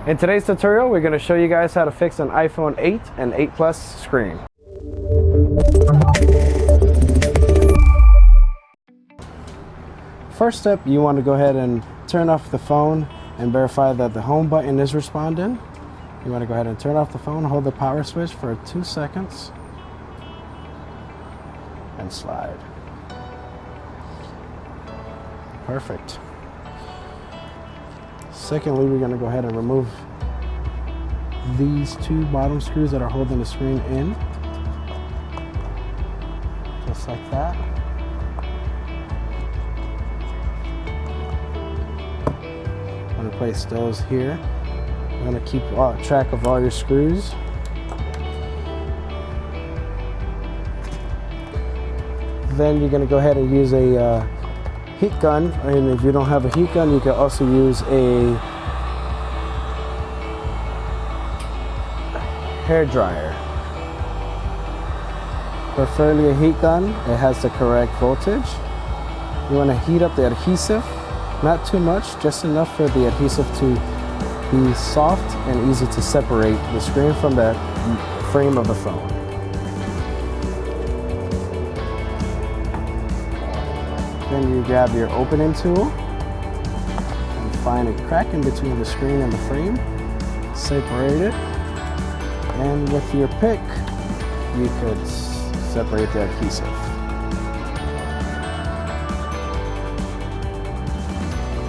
In today's tutorial, we're going to show you guys how to fix an iPhone 8 and 8 Plus screen. First step, you want to go ahead and turn off the phone and verify that the home button is responding. You want to go ahead and turn off the phone, hold the power switch for 2 seconds, and slide. Perfect. Secondly, we're going to go ahead and remove these 2 bottom screws that are holding the screen in, just like that. I'm going to place those here. I'm going to keep track of all your screws. Then you're going to go ahead and use a heat gun, and if you don't have a heat gun, you can also use a hair dryer. Preferably a heat gun. It has the correct voltage. You want to heat up the adhesive, not too much, just enough for the adhesive to be soft and easy to separate the screen from the frame of the phone. Then you grab your opening tool and find a crack in between the screen and the frame, separate it, and with your pick you could separate the adhesive.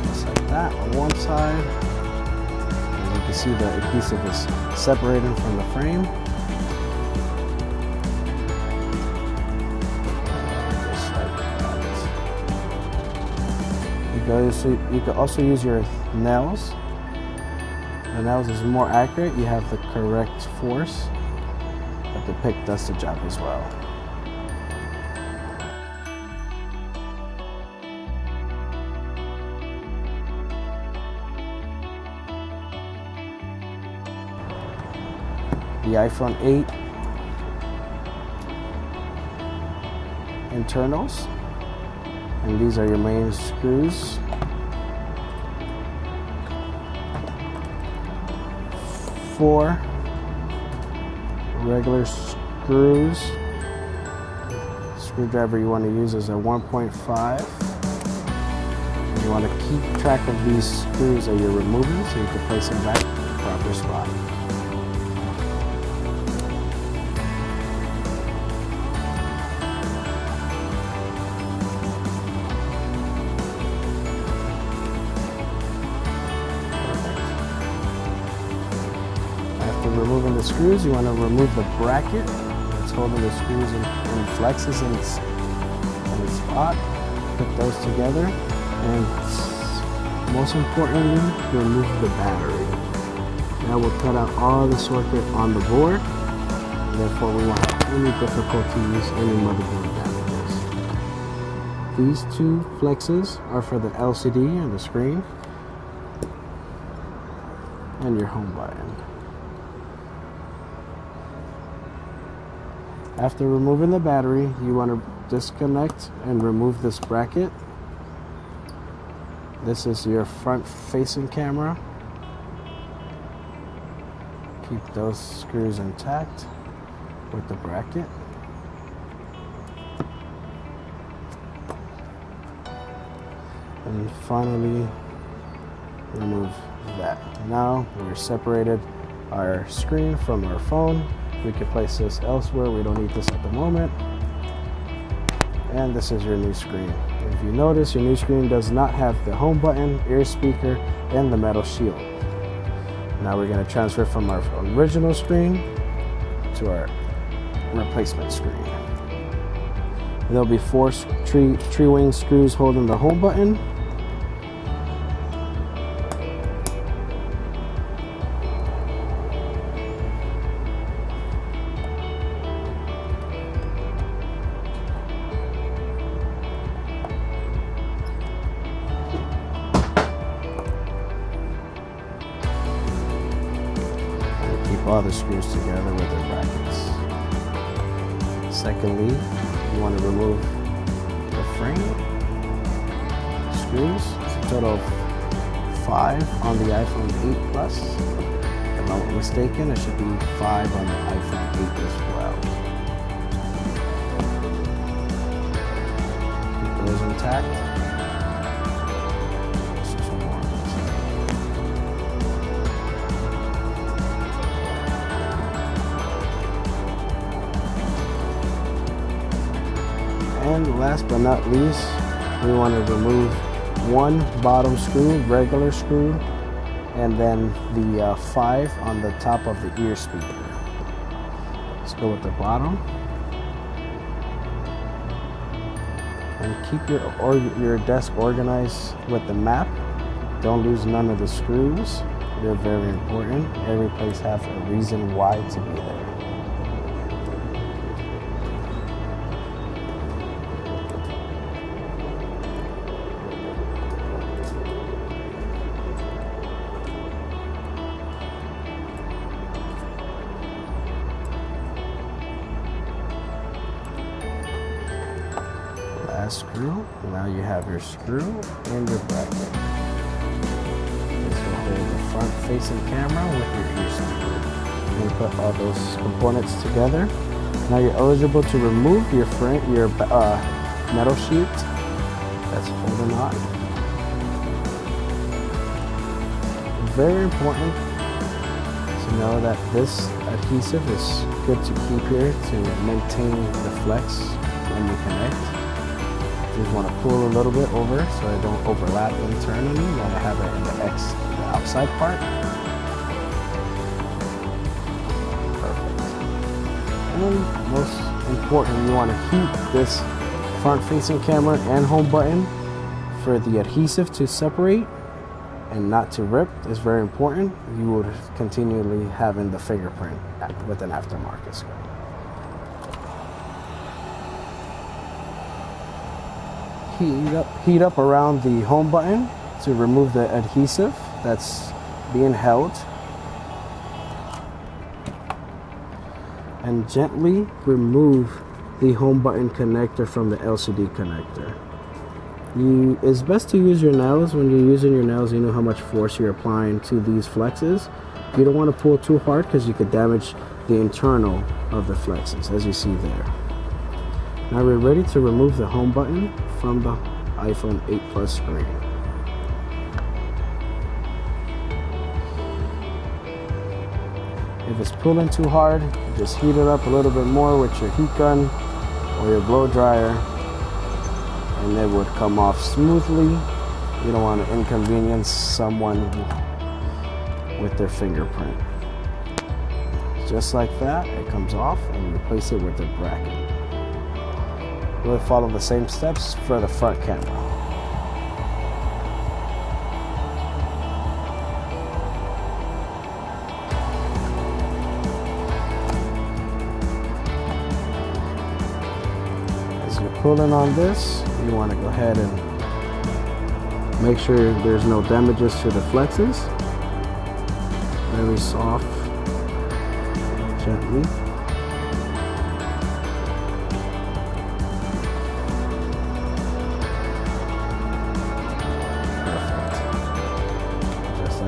Just like that on one side. As you can see, the adhesive is separating from the frame. You can also use your nails. The nails is more accurate. You have the correct force, but the pick does the job as well. The iPhone 8 internals. And these are your main screws. 4 regular screws. Screwdriver you want to use is a 1.5. And you want to keep track of these screws that you're removing so you can place them back in the proper spot. After removing the screws, you want to remove the bracket that's holding the screws and flexes in its spot. Put those together, and most importantly, remove the battery. That will cut out all the circuit on the board, and therefore we won't have any difficulty using any motherboard damages. These 2 flexes are for the LCD and the screen, and your home button. After removing the battery, you want to disconnect and remove this bracket. This is your front-facing camera. Keep those screws intact with the bracket. And finally, remove that. Now we're separated our screen from our phone. We can place this elsewhere. We don't need this at the moment. And this is your new screen. If you notice, your new screen does not have the home button, ear speaker, and the metal shield. Now we're going to transfer from our original screen to our replacement screen. There'll be 4 tree wing screws holding the home button. All the screws together with their brackets. Secondly, you want to remove the frame screws. It's a total of 5 on the iPhone 8 Plus. If I'm not mistaken, it should be 5 on the iPhone 8 as well. Keep those intact. And last but not least, we want to remove one bottom screw, regular screw, and then the 5 on the top of the ear speaker. Let's go with the bottom. And keep your desk organized with the map. Don't lose none of the screws. They're very important. Every place has a reason why to be there. Last screw. Now you have your screw and your bracket. This will hold the front-facing camera with your ear speaker. You're going to put all those components together. Now you're eligible to remove your metal sheet that's holding on. Very important to know that this adhesive is good to keep here to maintain the flex when you connect. You just want to pull a little bit over so they don't overlap internally. You want to have it in the outside part. Perfect. And most important, you want to heat this front-facing camera and home button for the adhesive to separate and not to rip. Is very important. You would continually having the fingerprint with an aftermarket screen. Heat up around the home button to remove the adhesive that's being held, and gently remove the home button connector from the LCD connector. It's best to use your nails. When you're using your nails, you know how much force you're applying to these flexes. You don't want to pull too hard because you could damage the internal of the flexes, as you see there. Now we're ready to remove the home button from the iPhone 8 Plus screen. If it's pulling too hard, just heat it up a little bit more with your heat gun or your blow dryer, and it would come off smoothly. You don't want to inconvenience someone with their fingerprint. Just like that, it comes off, and replace it with the bracket. We'll follow the same steps for the front camera. As you're pulling on this, you want to go ahead and make sure there's no damages to the flexes. Very soft, gently.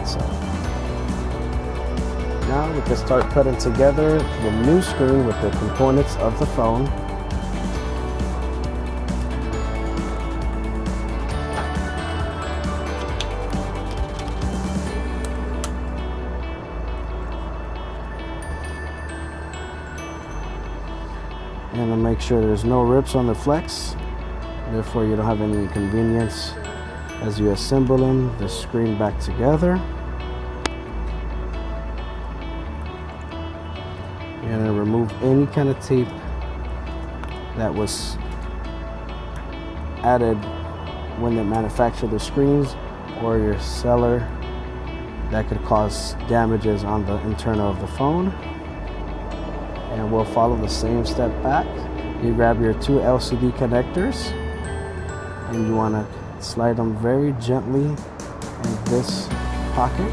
So now we can start putting together the new screen with the components of the phone. And to make sure there's no rips on the flex, therefore you don't have any inconvenience as you assemble the screen back together. You're going to remove any kind of tape that was added when they manufacture the screens, or your seller, that could cause damages on the internal of the phone. And we'll follow the same step back. You grab your two LCD connectors and you want to slide them very gently in this pocket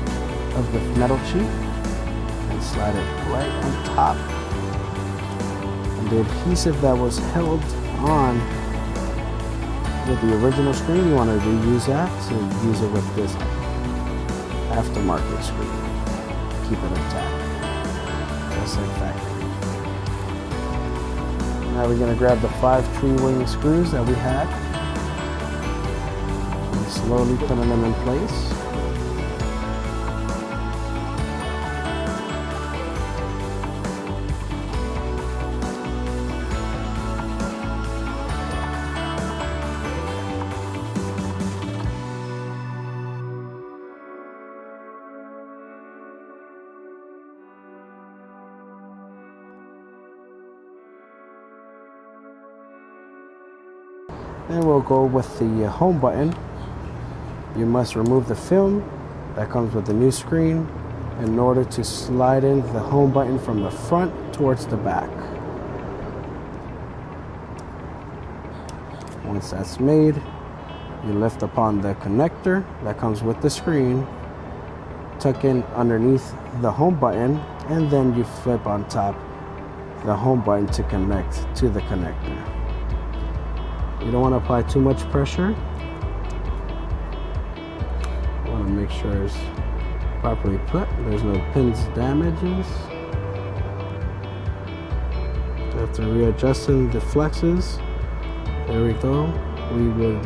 of the metal sheet and slide it right on top. And the adhesive that was held on with the original screen, you want to reuse that to use it with this aftermarket screen. Keep it intact, just like factory. Now we're going to grab the 5 tree wing screws that we had and slowly putting them in place. Then we'll go with the home button. You must remove the film that comes with the new screen in order to slide in the home button from the front towards the back. Once that's made, you lift upon the connector that comes with the screen, tuck in underneath the home button, and then you flip on top the home button to connect to the connector. You don't want to apply too much pressure. You want to make sure it's properly put. There's no pins damages. After readjusting the flexes, there we go. We will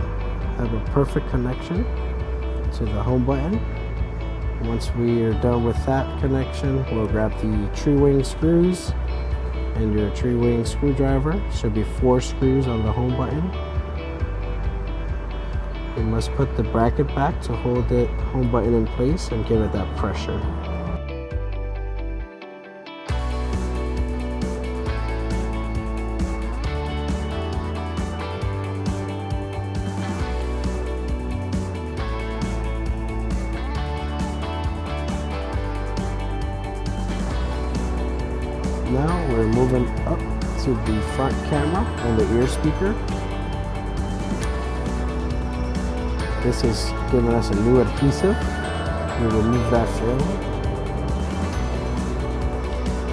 have a perfect connection to the home button. Once we are done with that connection, we'll grab the tree wing screws and your tree wing screwdriver. Should be 4 screws on the home button. You must put the bracket back to hold the home button in place and give it that pressure. Now we're moving up to the front camera and the ear speaker. This is giving us a new adhesive. We remove that film.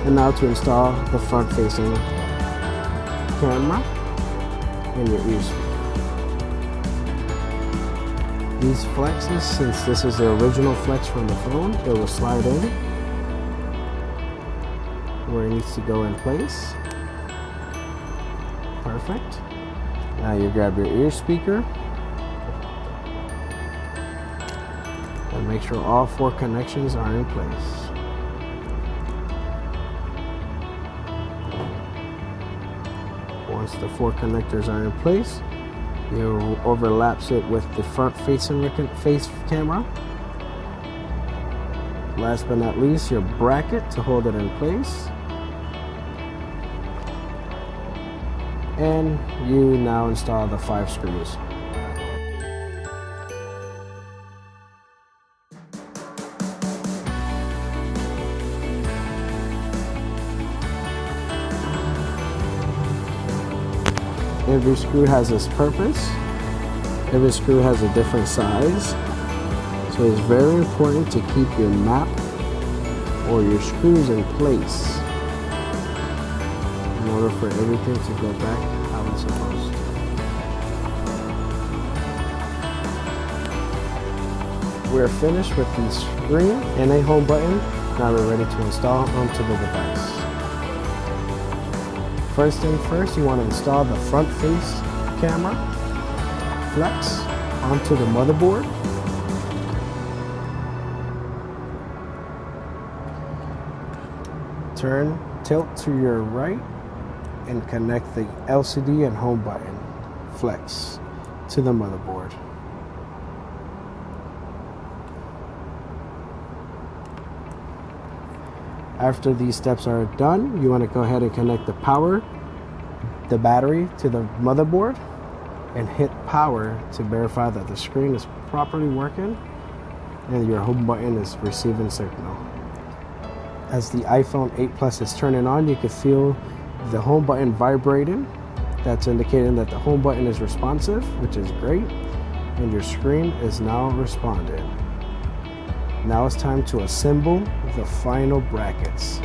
And now to install the front facing camera and your ear speaker. These flexes, since this is the original flex from the phone, it will slide in where it needs to go in place. Perfect. Now you grab your ear speaker and make sure all 4 connections are in place. Once the 4 connectors are in place, you overlaps it with the front facing face camera. Last but not least, your bracket to hold it in place. And you now install the 5 screws. Every screw has its purpose. Every screw has a different size. So it's very important to keep your map or your screws in place in order for everything to go back how it's supposed to. We're finished with the screen and a home button. Now we're ready to install onto the device. First thing first, you want to install the front face camera flex onto the motherboard. Tilt to your right and connect the LCD and home button flex to the motherboard. After these steps are done, you want to go ahead and connect the battery to the motherboard and hit power to verify that the screen is properly working and your home button is receiving signal. As the iPhone 8 Plus is turning on, you can feel the home button vibrating. That's indicating that the home button is responsive, which is great, and your screen is now responding. Now it's time to assemble the final brackets.